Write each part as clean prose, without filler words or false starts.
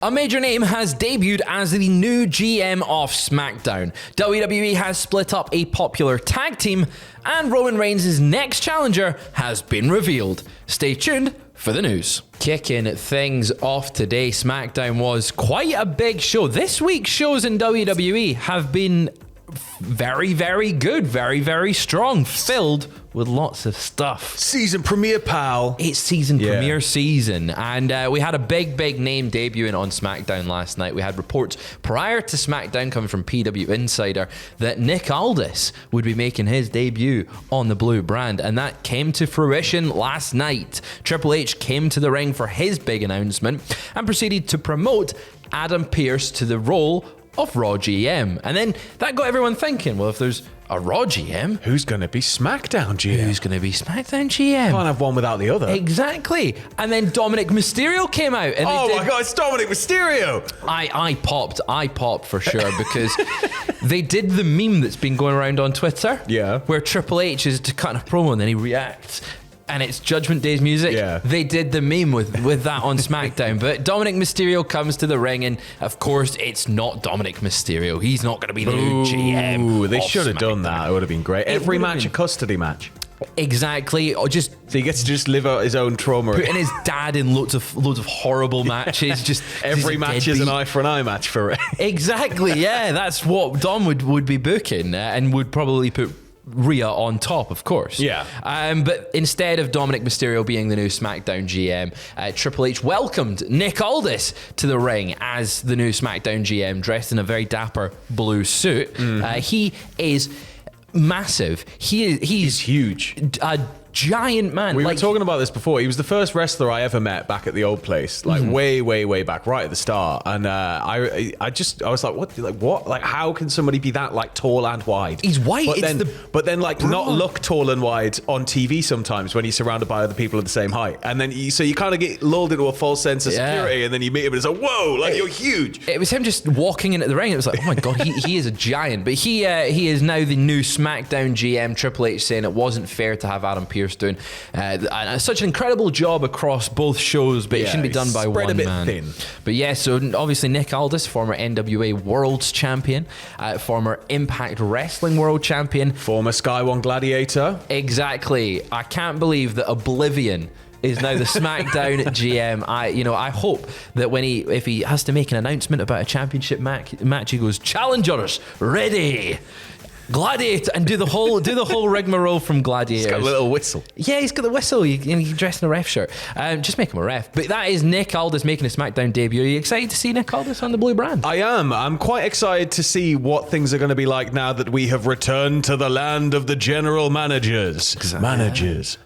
A major name has debuted as the new GM of SmackDown. WWE has split up a popular tag team, and Roman Reigns' next challenger has been revealed. Stay tuned for the news. Kicking things off today, SmackDown was quite a big show. This week's shows in WWE have been very, very good, very, very strong, filled with lots of stuff. Season premiere, pal. It's season premiere season, and we had a big name debuting on SmackDown last night. We had reports prior to SmackDown coming from PW Insider that Nick Aldis would be making his debut on the blue brand, and that came to fruition last night. Triple H came to the ring for his big announcement and proceeded to promote Adam Pearce to the role of Raw GM. And then that got everyone thinking, well, if there's a Raw GM, who's going to be SmackDown GM? Who's going to be SmackDown GM? Can't have one without the other. Exactly. And then Dominic Mysterio came out. And oh my God, it's Dominic Mysterio. I popped for sure because they did the meme that's been going around on Twitter. Yeah. Where Triple H is to cut a promo and then he reacts. And it's Judgment Day's music. Yeah. They did the meme with that on SmackDown. But Dominic Mysterio comes to the ring, and of course, it's not Dominic Mysterio. He's not going to be the new GM. They should have done that. It would have been great. Every match a custody match. Exactly. Or just so he gets to just live out his own trauma. Putting his dad in loads of horrible matches. Just every match is an eye for an eye match for it. Exactly. Yeah, that's what Dom would be booking, and would probably put Rhea on top, of course. Yeah. But instead of Dominic Mysterio being the new SmackDown GM, Triple H welcomed Nick Aldis to the ring as the new SmackDown GM, dressed in a very dapper blue suit. He is massive. He's huge. A giant man. We were talking about this before. He was the first wrestler I ever met back at the old place, like way back, right at the start. And I was like, what? Like, how can somebody be that like tall and wide? He's white. But then like not look tall and wide on TV sometimes when he's surrounded by other people of the same height. And then you kind of get lulled into a false sense of security, and then you meet him and it's like, whoa, like you're huge. It was him just walking into the ring. It was like, oh my God, he is a giant. But he is now the new SmackDown GM. Triple H saying it wasn't fair to have Adam Pearce doing such an incredible job across both shows, but it shouldn't be done by one man. Thin. But yeah, so obviously Nick Aldis, former NWA World's Champion, former Impact Wrestling World Champion, former Sky One Gladiator. Exactly. I can't believe that Oblivion is now the SmackDown GM. I hope that if he has to make an announcement about a championship match, he goes, "Challengers ready." Gladiator, and do the whole rigmarole from Gladiator. He's got a little whistle. Yeah, he's got the whistle. He's dressed in a ref shirt. Just make him a ref. But that is Nick Aldis making a SmackDown debut. Are you excited to see Nick Aldis on the blue brand? I am. I'm quite excited to see what things are going to be like now that we have returned to the land of the general managers. Managers.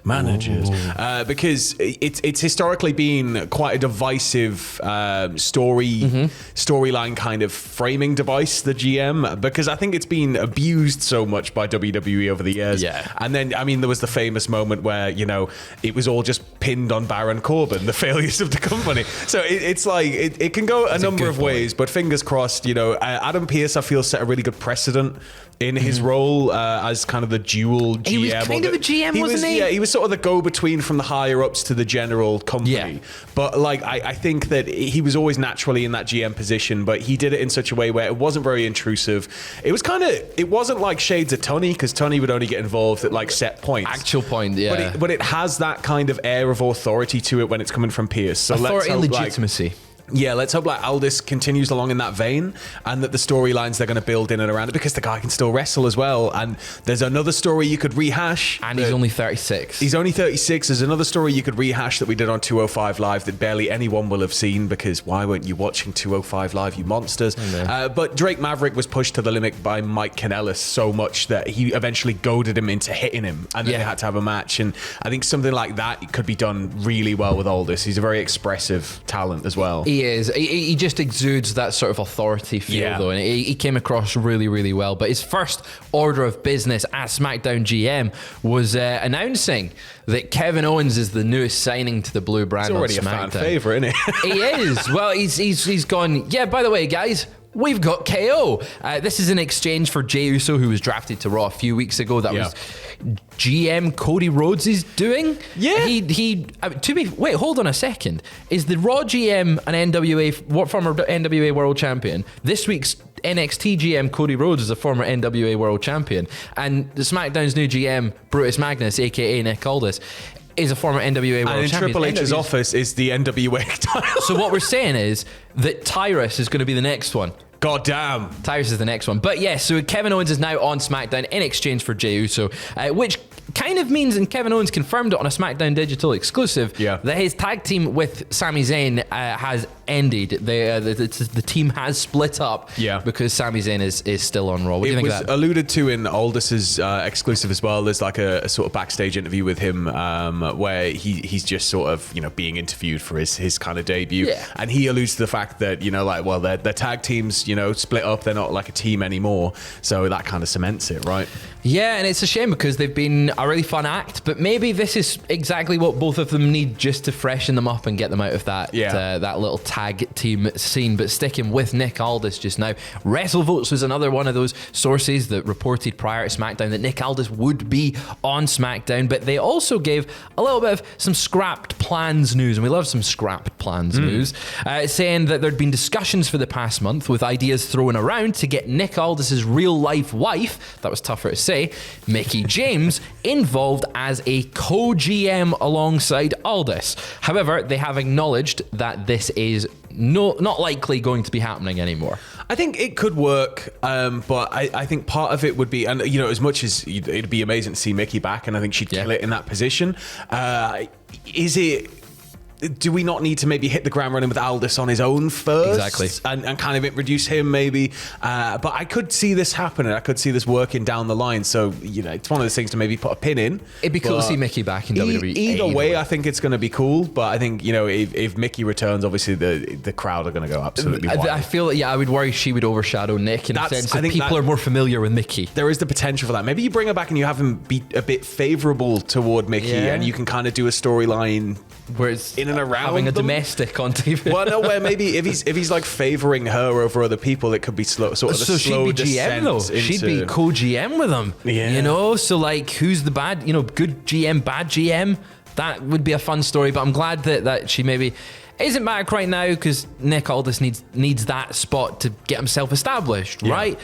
Because it's historically been quite a divisive storyline kind of framing device, the GM, because I think it's been abused so much by WWE over the years. Yeah. And then, I mean, there was the famous moment where, it was all just pinned on Baron Corbin, the failures of the company. So it's like, it can go a number of ways, but fingers crossed, Adam Pearce, I feel, set a really good precedent in his role as kind of the dual GM. He was kind of a GM, wasn't he? Yeah, he was sort of the go-between from the higher-ups to the general company. Yeah. But I think that he was always naturally in that GM position, but he did it in such a way where it wasn't very intrusive. It wasn't like shades of Tony, because Tony would only get involved at like set points. Actual point, yeah. But it has that kind of air of authority to it when it's coming from Pearce. So authority and legitimacy. Let's hope like Aldis continues along in that vein, and that the storylines they're going to build in and around it, because the guy can still wrestle as well. And there's another story you could rehash. And he's only 36. He's only 36. There's another story you could rehash that we did on 205 Live that barely anyone will have seen, because why weren't you watching 205 Live, you monsters? But Drake Maverick was pushed to the limit by Mike Kanellis so much that he eventually goaded him into hitting him, and then they had to have a match. And I think something like that could be done really well with Aldis. He's a very expressive talent as well. He is. He just exudes that sort of authority feel, though, and he came across really, really well. But his first order of business at SmackDown GM was announcing that Kevin Owens is the newest signing to the blue brand. He's already on SmackDown. A fan favourite, isn't he? He is. Well, he's gone, yeah, by the way, guys, we've got KO. This is in exchange for Jey Uso, who was drafted to Raw a few weeks ago. That was GM Cody Rhodes' doing. Yeah. Wait, hold on a second. Is the Raw GM an former NWA World Champion? This week's NXT GM Cody Rhodes is a former NWA World Champion. And the SmackDown's new GM, Brutus Magnus, aka Nick Aldis, is a former NWA World Champion. And in Triple H's office is the NWA title. So what we're saying is that Tyrus is going to be the next one. God damn. Tyrus is the next one. But yeah, so Kevin Owens is now on SmackDown in exchange for Jey Uso, which kind of means, and Kevin Owens confirmed it on a SmackDown Digital exclusive, that his tag team with Sami Zayn has ended. The team has split up because Sami Zayn is still on Raw. What do you think of that? It was alluded to in Aldis's exclusive as well. There's like a sort of backstage interview with him where he's just sort of, being interviewed for his kind of debut. Yeah. And he alludes to the fact that, their tag teams, split up. They're not like a team anymore. So that kind of cements it, right? Yeah, and it's a shame because they've been a really fun act, but maybe this is exactly what both of them need just to freshen them up and get them out of that that little tag team scene. But sticking with Nick Aldis just now, WrestleVotes was another one of those sources that reported prior to SmackDown that Nick Aldis would be on SmackDown, but they also gave a little bit of some scrapped plans news, and we love some scrapped plans news, saying that there'd been discussions for the past month with ideas thrown around to get Nick Aldis's real life wife, that was tougher to say, Mickie James, involved as a co-GM alongside Aldis. However, they have acknowledged that this is not likely going to be happening anymore. I think it could work, but I think part of it would be, and as much as it'd be amazing to see Mickie back, and I think she'd kill it in that position, do we not need to maybe hit the ground running with Aldis on his own first? Exactly. And kind of introduce him maybe. But I could see this happening. I could see this working down the line. So, it's one of those things to maybe put a pin in. It'd be cool to see Mickie back in WWE. Either way, I think it's going to be cool. But I think, if Mickie returns, obviously the crowd are going to go absolutely wild. I feel, I would worry she would overshadow Nick in a sense that people are more familiar with Mickie. There is the potential for that. Maybe you bring her back and you have him be a bit favorable toward Mickie and you can kind of do a storyline where it's in and around having a them. Domestic on TV. Well, no, where maybe if he's like favoring her over other people, it could be slow, sort of so a slow she'd be GM though. She'd be co-GM with him. Yeah. So like, who's the bad? Good GM, bad GM. That would be a fun story. But I'm glad that she maybe isn't back right now because Nick Aldis needs that spot to get himself established, right?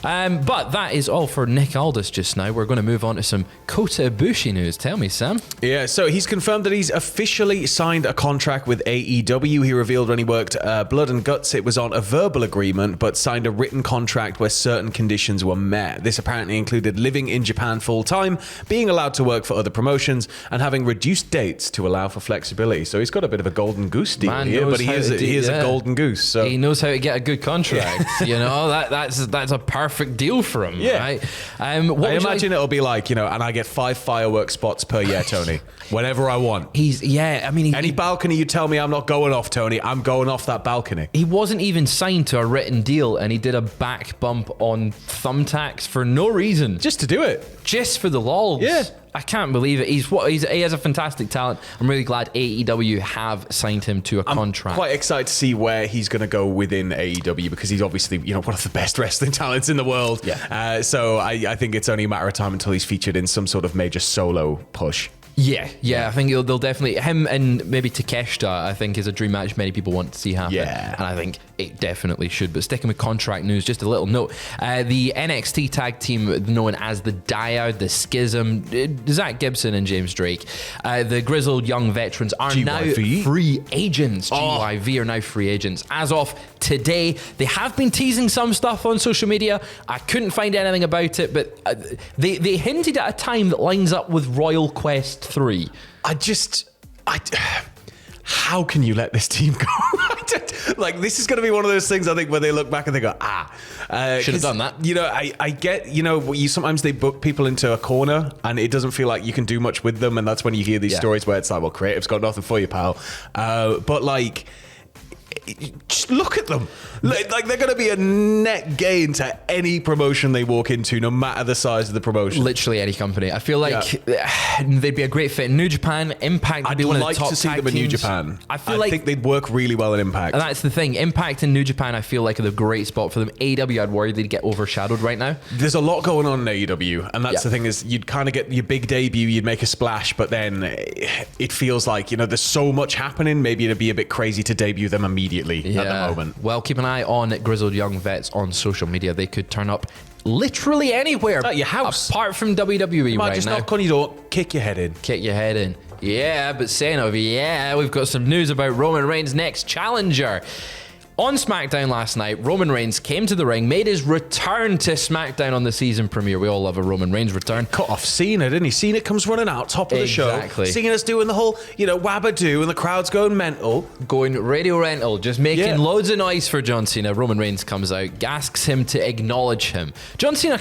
But that is all for Nick Aldis just now. We're going to move on to some Kota Ibushi news. Tell me, Sam. Yeah, so he's confirmed that he's officially signed a contract with AEW. He revealed when he worked Blood and Guts, it was on a verbal agreement, but signed a written contract where certain conditions were met. This apparently included living in Japan full-time, being allowed to work for other promotions, and having reduced dates to allow for flexibility. So he's got a bit of a golden goose deal here, but he is a golden goose. So he knows how to get a good contract. That's a perfect deal for him, right? I imagine it'll be like, and I get 5 firework spots per year, Tony, whenever I want. Any balcony you tell me I'm not going off, Tony, I'm going off that balcony. He wasn't even signed to a written deal, and he did a back bump on thumbtacks for no reason. Just to do it. Just for the lols. Yeah. I can't believe it. He has a fantastic talent. I'm really glad AEW have signed him to a contract. I'm quite excited to see where he's going to go within AEW because he's obviously one of the best wrestling talents in the world. Yeah. So I think it's only a matter of time until he's featured in some sort of major solo push. Yeah. I think they'll definitely, him and maybe Takeshita, I think is a dream match many people want to see happen. Yeah. And I think it definitely should. But sticking with contract news, just a little note. The NXT tag team known as the Dyad, the Schism, Zach Gibson and James Drake, the grizzled young veterans are now free agents. GYV are now free agents. As of today, they have been teasing some stuff on social media. I couldn't find anything about it, but they hinted at a time that lines up with Royal Quest 3. How can you let this team go? This is going to be one of those things I think where they look back and they go, should have done that. I get, sometimes they book people into a corner and it doesn't feel like you can do much with them. And that's when you hear these stories where it's like, well, creative's got nothing for you, pal. But just look at them. Like they're going to be a net gain to any promotion they walk into, no matter the size of the promotion. Literally any company. I feel like they'd be a great fit in New Japan. Impact would be one of the top to see tag them in New teams. Japan. I think they'd work really well in Impact. And that's the thing. Impact and New Japan, I feel like, are the great spot for them. AEW, I'd worry they'd get overshadowed right now. There's a lot going on in AEW, and that's the thing is you'd kind of get your big debut, you'd make a splash, but then it feels like, there's so much happening. Maybe it'd be a bit crazy to debut them immediately at the moment. Well, keep an eye on Grizzled Young Vets on social media. They could turn up literally anywhere at your house, apart from WWE right just now. Knock on your door, kick your head in. Kick your head in. Yeah, but saying of we've got some news about Roman Reigns' next challenger. On SmackDown last night, Roman Reigns came to the ring, made his return to SmackDown on the season premiere. We all love a Roman Reigns return. Cut off Cena, didn't he? Cena comes running out, top of the show. Exactly. Cena's doing the whole, wabba-doo, and the crowd's going mental. Going radio rental, just making loads of noise for John Cena. Roman Reigns comes out, asks him to acknowledge him. John Cena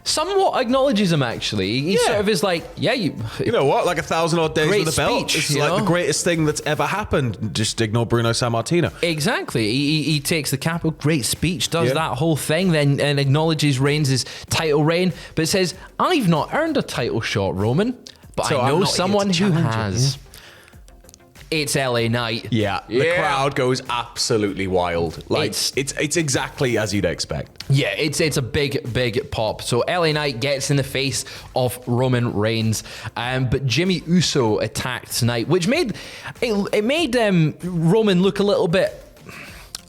somewhat acknowledges him, actually. He sort of is like, you know what? Like 1,000 odd days with a belt. Speech, it's like the greatest thing that's ever happened. Just ignore Bruno Sammartino. Exactly. He takes the capital, great speech, does that whole thing, then and acknowledges Reigns' title reign, but says, I've not earned a title shot, Roman, but I know someone who has. It's LA Knight. Yeah, the crowd goes absolutely wild. Like it's exactly as you'd expect. Yeah, it's a big pop. So LA Knight gets in the face of Roman Reigns, but Jimmy Uso attacked tonight, which made Roman look a little bit,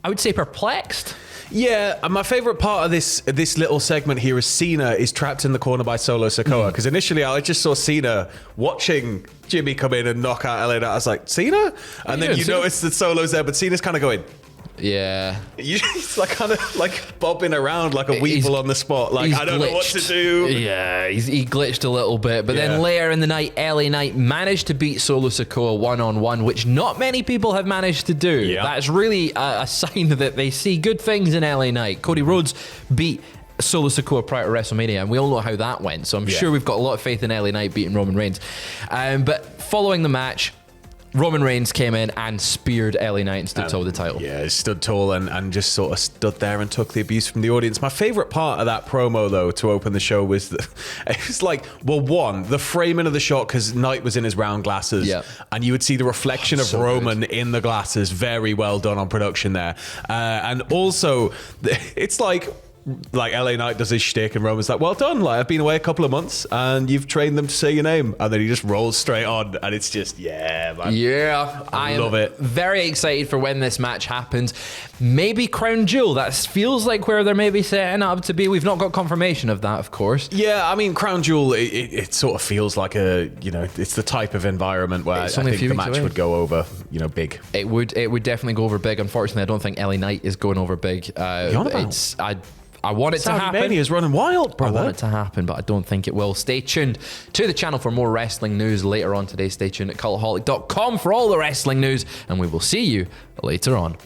I would say, perplexed. Yeah, and my favorite part of this little segment here is Cena is trapped in the corner by Solo Sikoa, because initially I just saw Cena watching Jimmy come in and knock out LA Knight. I was like, Cena? And then you notice that Solo's there, but Cena's kind of going, he's like kind of like bobbing around like a weevil on the spot. Like, I don't know what to do. Yeah, he glitched a little bit. But then later in the night, LA Knight managed to beat Solo Sikoa one-on-one, which not many people have managed to do. Yeah. That's really a sign that they see good things in LA Knight. Cody Rhodes beat Solo Sikoa prior to WrestleMania, and we all know how that went. So I'm sure we've got a lot of faith in LA Knight beating Roman Reigns. But following the match, Roman Reigns came in and speared LA Knight and stood tall with the title. Yeah, stood tall and just sort of stood there and took the abuse from the audience. My favorite part of that promo, though, to open the show was that it was like, well, one, the framing of the shot, because Knight was in his round glasses, and you would see the reflection of Roman in the glasses. Very well done on production there. And also, it's like LA Knight does his shtick and Roman's like, well done, like I've been away a couple of months and you've trained them to say your name, and then he just rolls straight on, and it's just man. I love it. Very excited for when this match happens. Maybe Crown Jewel, that feels like where they're maybe setting up to be. We've not got confirmation of that, of course. Yeah, I mean, Crown Jewel, it sort of feels like it's the type of environment where I think the match would go over, big. It would definitely go over big. Unfortunately, I don't think LA Knight is going over big. I want it to happen. Saudi Mania's running wild, brother. I want it to happen, but I don't think it will. Stay tuned to the channel for more wrestling news later on today. Stay tuned at cultaholic.com for all the wrestling news, and we will see you later on.